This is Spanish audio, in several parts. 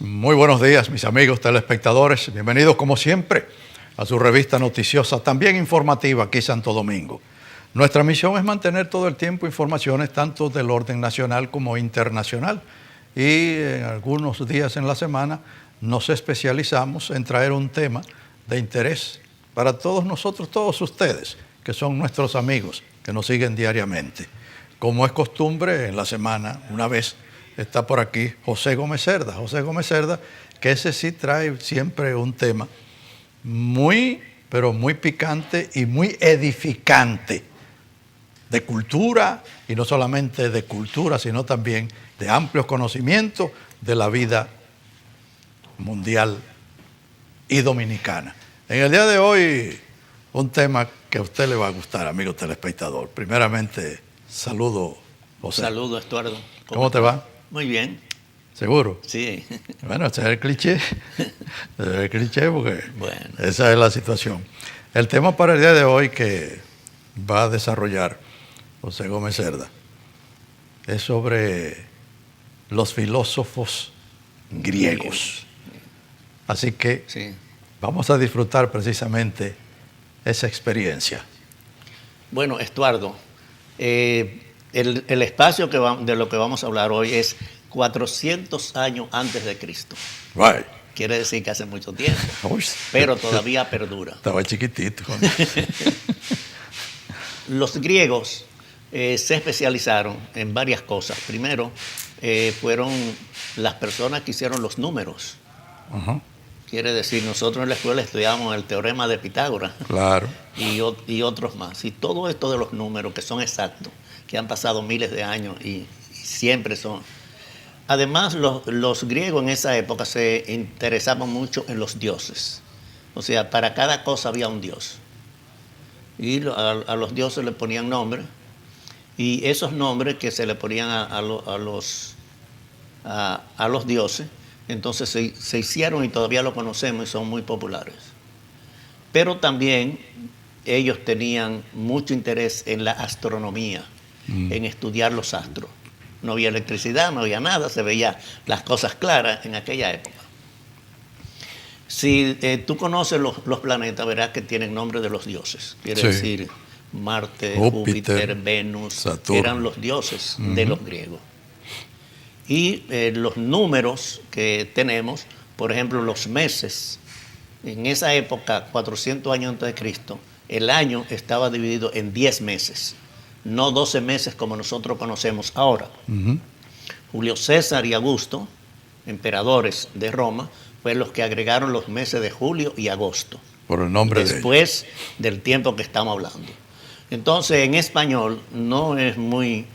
muy buenos días, mis amigos telespectadores. Bienvenidos, como siempre, a su revista noticiosa, también informativa aquí Santo Domingo. Nuestra misión es mantener todo el tiempo informaciones tanto del orden nacional como internacional. Y en algunos días en la semana nos especializamos en traer un tema de interés para todos nosotros, todos ustedes, que son nuestros amigos, que nos siguen diariamente. Como es costumbre, en la semana, una vez, está por aquí José Gómez Cerda. José Gómez Cerda, que ese sí trae siempre un tema muy, pero muy picante y muy edificante de cultura, y no solamente de cultura, sino también de amplios conocimientos de la vida mundial y dominicana. En el día de hoy, un tema que a usted le va a gustar, amigo telespectador. Primeramente, saludo, José. Saludo, Estuardo. ¿Cómo te va? Muy bien. ¿Seguro? Sí. Bueno, ese es el cliché. Ese es el cliché porque Bueno. esa es la situación. El tema para el día de hoy que va a desarrollar José Gómez Cerda es sobre los filósofos griegos. Así que Sí. vamos a disfrutar precisamente esa experiencia. Bueno, Estuardo, el espacio de lo que vamos a hablar hoy es 400 años antes de Cristo. Right. Quiere decir que hace mucho tiempo, Uy, pero todavía perdura. Estaba chiquitito. Los griegos se especializaron en varias cosas. Primero, fueron las personas que hicieron los números. Uh-huh. Quiere decir, nosotros en la escuela estudiamos el teorema de Pitágoras. Claro. Y otros más. Y todo esto de los números que son exactos, que han pasado miles de años y siempre son. Además, los griegos en esa época se interesaban mucho en los dioses. O sea, para cada cosa había un dios. Y a los dioses le ponían nombres. Y esos nombres que se le ponían a los dioses, entonces se hicieron y todavía lo conocemos y son muy populares. Pero también ellos tenían mucho interés en la astronomía, en estudiar los astros. No había electricidad, no había nada, se veían las cosas claras en aquella época. Si tú conoces los planetas, verás que tienen nombre de los dioses. Quiere decir Marte, Júpiter, Venus, Saturno. eran los dioses de los griegos. Y los números que tenemos, por ejemplo, los meses, en esa época, 400 años antes de Cristo, el año estaba dividido en 10 meses, no 12 meses como nosotros conocemos ahora. Uh-huh. Julio César y Augusto, emperadores de Roma, fueron los que agregaron los meses de julio y agosto. Por el nombre después del tiempo que estamos hablando. Entonces, en español no es muy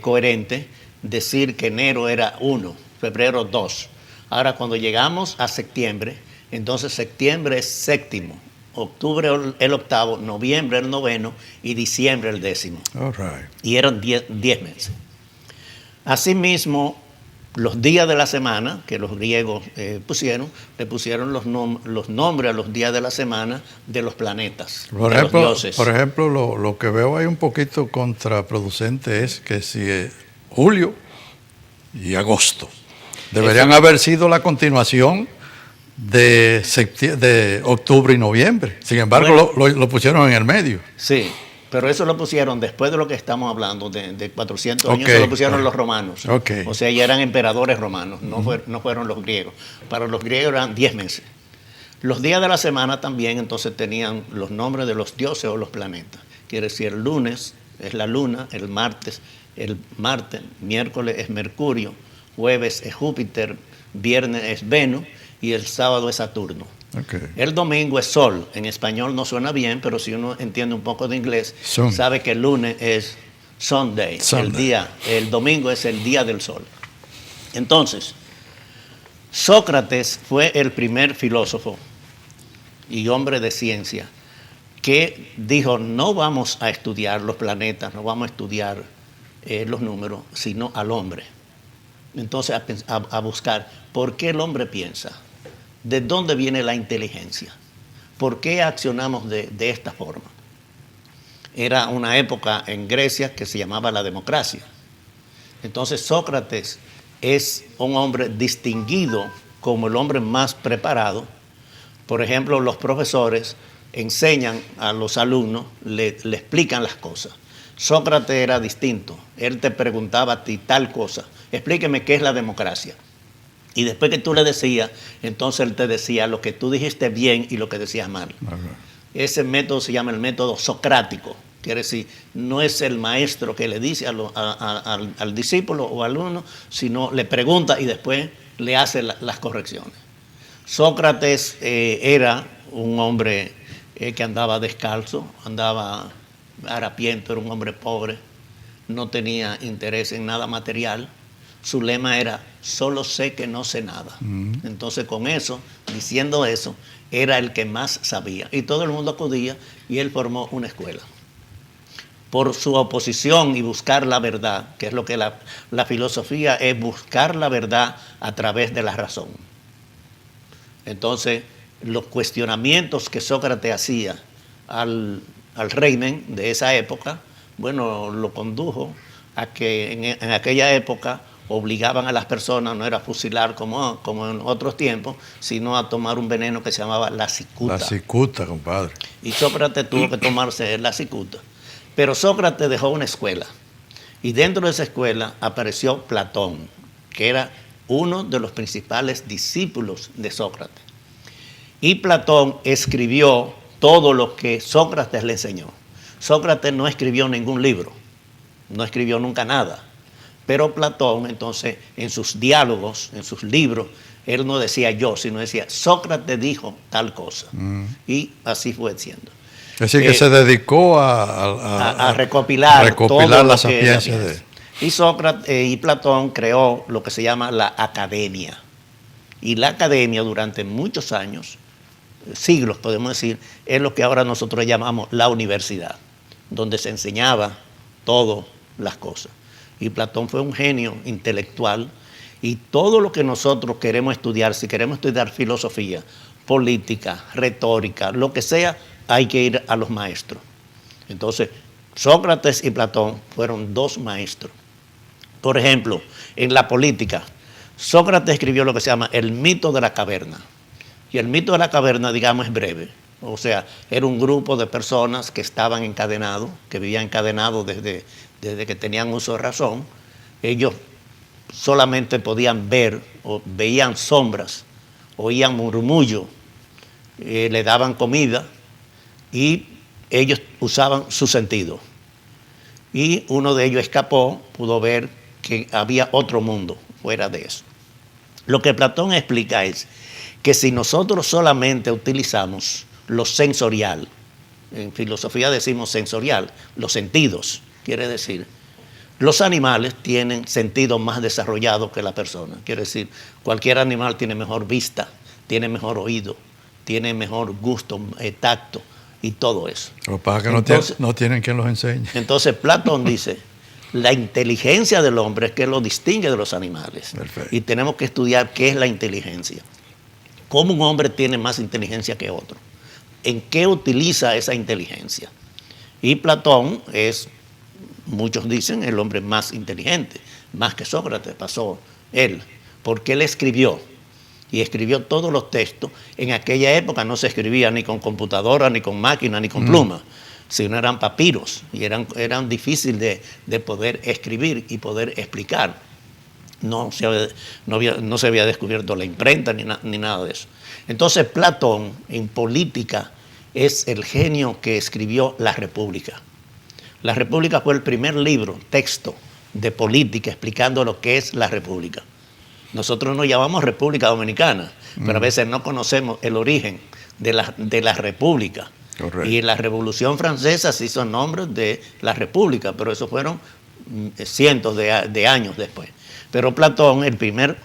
coherente decir que enero era 1, febrero 2. Ahora, cuando llegamos a septiembre, entonces septiembre es séptimo, octubre el octavo, noviembre el noveno y diciembre el décimo. All right. Y eran 10 meses. Asimismo, los días de la semana, que los griegos le pusieron los nombres a los días de la semana de los planetas, Por de ejemplo, los dioses. Por ejemplo, lo que veo ahí un poquito contraproducente es que si es julio y agosto deberían haber sido la continuación de octubre y noviembre. Sin embargo, bueno, lo pusieron en el medio. Sí, pero eso lo pusieron después de lo que estamos hablando, de 400 años, eso lo pusieron los romanos. Okay. O sea, ya eran emperadores romanos, no fueron los griegos. Para los griegos eran 10 meses. Los días de la semana también entonces tenían los nombres de los dioses o los planetas. Quiere decir, el lunes es la luna, el martes, miércoles es Mercurio, jueves es Júpiter, viernes es Venus y el sábado es Saturno. Okay. El domingo es Sol. En español no suena bien, pero si uno entiende un poco de inglés, sabe que el lunes es Sunday. El domingo es el día del sol. Entonces, Sócrates fue el primer filósofo y hombre de ciencia que dijo, no vamos a estudiar los planetas, no vamos a estudiar los números, sino al hombre. Entonces, a buscar por qué el hombre piensa, de dónde viene la inteligencia, por qué accionamos de esta forma. Era una época en Grecia que se llamaba la democracia. Entonces Sócrates es un hombre distinguido como el hombre más preparado. Por ejemplo, los profesores enseñan a los alumnos, le explican las cosas. Sócrates era distinto. Él te preguntaba a ti tal cosa. Explíqueme qué es la democracia. Y después que tú le decías, entonces él te decía lo que tú dijiste bien y lo que decías mal. Ese método se llama el método socrático. Quiere decir, no es el maestro que le dice al discípulo o alumno, sino le pregunta y después le hace las correcciones. Sócrates era un hombre que andaba descalzo, andaba harapiento, era un hombre pobre, no tenía interés en nada material. Su lema era, solo sé que no sé nada. Entonces con eso, diciendo eso, era el que más sabía. Y todo el mundo acudía y él formó una escuela. Por su oposición y buscar la verdad, que es lo que la filosofía es, buscar la verdad a través de la razón. Entonces, los cuestionamientos que Sócrates hacía al régimen de esa época, bueno, lo condujo a que en aquella época obligaban a las personas, no era a fusilar como en otros tiempos, sino a tomar un veneno que se llamaba la cicuta. La cicuta, compadre. Y Sócrates tuvo que tomarse la cicuta. Pero Sócrates dejó una escuela. Y dentro de esa escuela apareció Platón, que era uno de los principales discípulos de Sócrates. Y Platón escribió todo lo que Sócrates le enseñó. Sócrates no escribió ningún libro, no escribió nunca nada. Pero Platón, entonces, en sus diálogos, en sus libros, él no decía yo, sino decía Sócrates dijo tal cosa. Y así fue siendo. Es decir, que se dedicó a recopilar todo la sapiencia de... Y Sócrates y Platón creó lo que se llama la academia. Y la academia durante muchos años, siglos podemos decir, es lo que ahora nosotros llamamos la universidad, donde se enseñaba todas las cosas. Y Platón fue un genio intelectual y todo lo que nosotros queremos estudiar, si queremos estudiar filosofía, política, retórica, lo que sea, hay que ir a los maestros. Entonces, Sócrates y Platón fueron dos maestros. Por ejemplo, en la política, Sócrates escribió lo que se llama el mito de la caverna. Y el mito de la caverna, digamos, es breve. O sea, era un grupo de personas que estaban encadenados, que vivían encadenados desde que tenían uso de razón. Ellos solamente podían ver o veían sombras, oían murmullo, le daban comida y ellos usaban su sentido. Y uno de ellos escapó, pudo ver que había otro mundo fuera de eso. Lo que Platón explica es que si nosotros solamente utilizamos lo sensorial, en filosofía decimos sensorial, los sentidos, quiere decir, los animales tienen sentidos más desarrollados que la persona. Quiere decir, cualquier animal tiene mejor vista, tiene mejor oído, tiene mejor gusto, tacto y todo eso. Lo que pasa es que entonces, no tienen quien los enseñe. Entonces Platón dice, la inteligencia del hombre es que lo distingue de los animales. Perfecto. Y tenemos que estudiar qué es la inteligencia. ¿Cómo un hombre tiene más inteligencia que otro? ¿En qué utiliza esa inteligencia? Y Platón es, muchos dicen, el hombre más inteligente, más que Sócrates, pasó él, porque él escribió, y escribió todos los textos. En aquella época no se escribía ni con computadora, ni con máquina, ni con pluma, sino eran papiros, y eran difíciles de poder escribir y poder explicar. No se había descubierto la imprenta ni nada de eso. Entonces Platón, en política, es el genio que escribió La República. La República fue el primer libro, texto de política, explicando lo que es la República. Nosotros nos llamamos República Dominicana, pero a veces no conocemos el origen de la República. Correcto. Y la Revolución Francesa se hizo nombre de la República, pero eso fueron cientos de años después. Pero Platón, el primer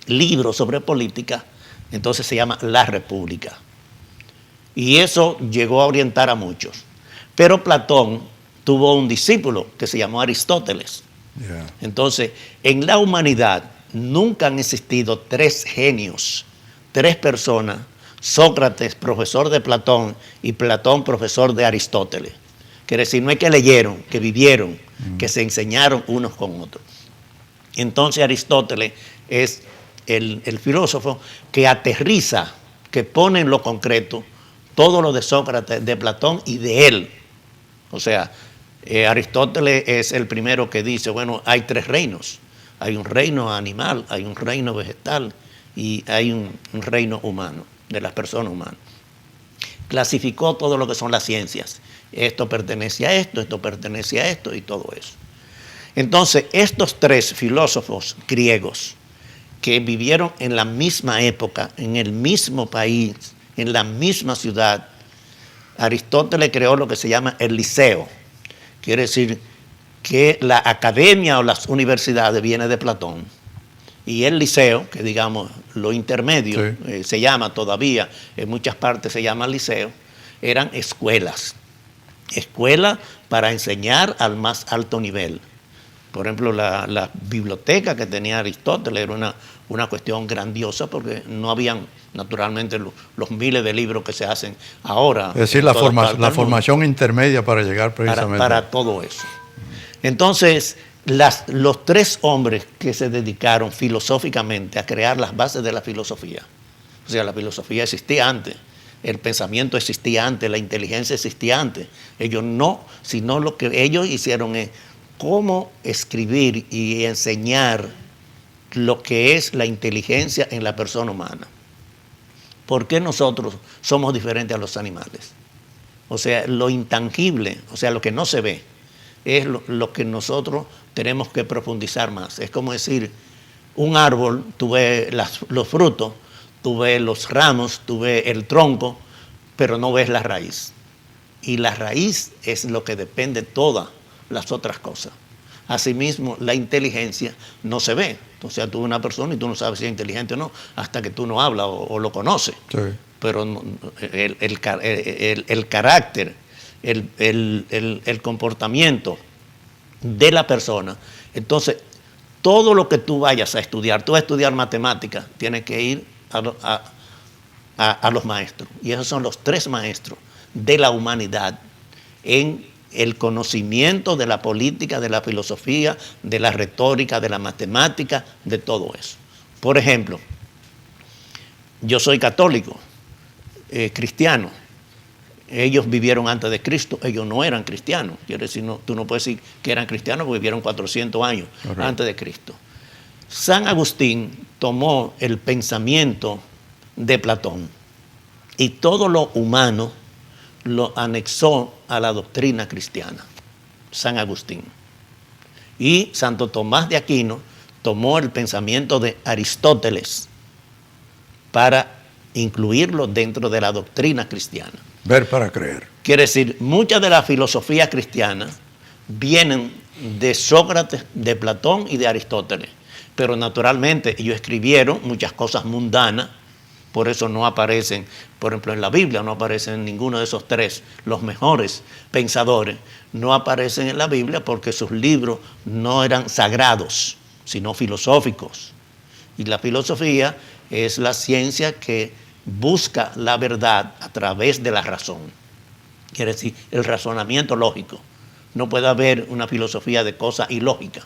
libro sobre política, entonces se llama La República. Y eso llegó a orientar a muchos. Pero Platón tuvo un discípulo que se llamó Aristóteles. Yeah. Entonces, en la humanidad nunca han existido tres genios, tres personas, Sócrates, profesor de Platón, y Platón, profesor de Aristóteles. Quiere decir, no es que leyeron, que vivieron, que se enseñaron unos con otros. Entonces Aristóteles es el filósofo que aterriza, que pone en lo concreto todo lo de Sócrates, de Platón y de él. O sea, Aristóteles es el primero que dice, bueno, hay tres reinos. Hay un reino animal, hay un reino vegetal y hay un reino humano, de las personas humanas. Clasificó todo lo que son las ciencias. Esto pertenece a esto pertenece a esto y todo eso. Entonces, estos tres filósofos griegos que vivieron en la misma época, en el mismo país, en la misma ciudad, Aristóteles creó lo que se llama el Liceo. Quiere decir que la academia o las universidades viene de Platón. Y el liceo, que digamos lo intermedio, sí, se llama todavía, en muchas partes se llama liceo, eran escuelas. Escuelas para enseñar al más alto nivel. Por ejemplo, la biblioteca que tenía Aristóteles era una cuestión grandiosa porque no habían naturalmente los miles de libros que se hacen ahora. Es decir, la formación intermedia para llegar precisamente. Para todo eso. Entonces, los tres hombres que se dedicaron filosóficamente a crear las bases de la filosofía, o sea, la filosofía existía antes, el pensamiento existía antes, la inteligencia existía antes. Ellos no, sino lo que ellos hicieron es cómo escribir y enseñar lo que es la inteligencia en la persona humana. ¿Por qué nosotros somos diferentes a los animales? O sea, lo intangible, o sea, lo que no se ve, es lo que nosotros tenemos que profundizar más. Es como decir, un árbol, tú ves los frutos, tú ves los ramos, tú ves el tronco, pero no ves la raíz. Y la raíz es lo que depende de todas las otras cosas. Asimismo, la inteligencia no se ve. O sea, tú ves una persona y tú no sabes si es inteligente o no, hasta que tú no hablas o lo conoces. Sí. Pero el carácter, el comportamiento de la persona. Entonces, todo lo que tú vayas a estudiar, tú vas a estudiar matemáticas, tienes que ir a los maestros. Y esos son los tres maestros de la humanidad en el conocimiento de la política, de la filosofía, de la retórica, de la matemática, de todo eso. Por ejemplo, yo soy católico, cristiano. Ellos vivieron antes de Cristo, ellos no eran cristianos. Quiere decir, tú no puedes decir que eran cristianos porque vivieron 400 años antes de Cristo. San Agustín tomó el pensamiento de Platón y todo lo humano lo anexó a la doctrina cristiana, San Agustín. Y Santo Tomás de Aquino tomó el pensamiento de Aristóteles para incluirlo dentro de la doctrina cristiana. Ver para creer. Quiere decir, muchas de las filosofías cristianas vienen de Sócrates, de Platón y de Aristóteles. Pero naturalmente ellos escribieron muchas cosas mundanas, por eso no aparecen, por ejemplo, en la Biblia, no aparecen ninguno de esos tres, los mejores pensadores, no aparecen en la Biblia porque sus libros no eran sagrados, sino filosóficos. Y la filosofía es la ciencia que busca la verdad a través de la razón. Quiere decir, el razonamiento lógico. No puede haber una filosofía de cosas ilógicas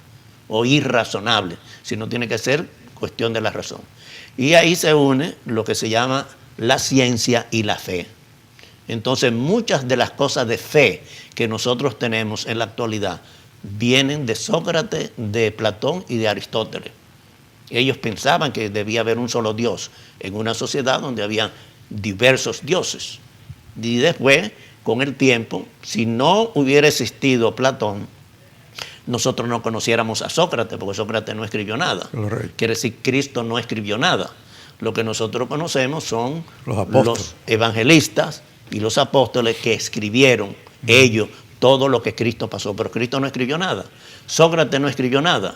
o irrazonables, sino tiene que ser cuestión de la razón. Y ahí se une lo que se llama la ciencia y la fe. Entonces, muchas de las cosas de fe que nosotros tenemos en la actualidad vienen de Sócrates, de Platón y de Aristóteles. Ellos pensaban que debía haber un solo Dios en una sociedad donde había diversos dioses. Y después, con el tiempo, si no hubiera existido Platón, nosotros no conociéramos a Sócrates, porque Sócrates no escribió nada. Correcto. Quiere decir, Cristo no escribió nada. Lo que nosotros conocemos son los evangelistas y los apóstoles que escribieron ellos todo lo que Cristo pasó. Pero Cristo no escribió nada. Sócrates no escribió nada.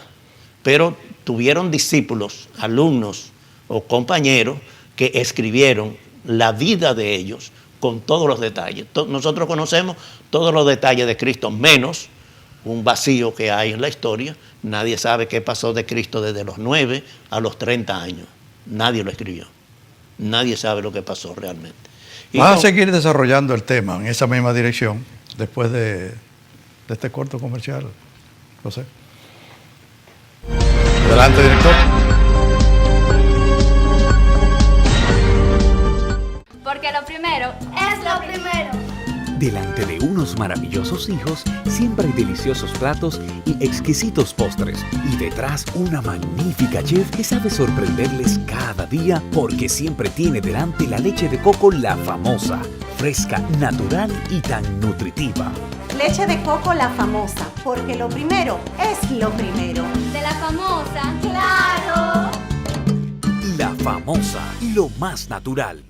Pero tuvieron discípulos, alumnos o compañeros que escribieron la vida de ellos con todos los detalles. Nosotros conocemos todos los detalles de Cristo, menos un vacío que hay en la historia. Nadie sabe qué pasó de Cristo desde los 9 a los 30 años. Nadie lo escribió. Nadie sabe lo que pasó realmente. Vas a seguir desarrollando el tema en esa misma dirección después de este corto comercial, José. Delante de unos maravillosos hijos, siempre hay deliciosos platos y exquisitos postres. Y detrás, una magnífica chef que sabe sorprenderles cada día porque siempre tiene delante la leche de coco La Famosa. Fresca, natural y tan nutritiva. Leche de coco La Famosa, porque lo primero es lo primero. De La Famosa, ¡claro! La Famosa, lo más natural.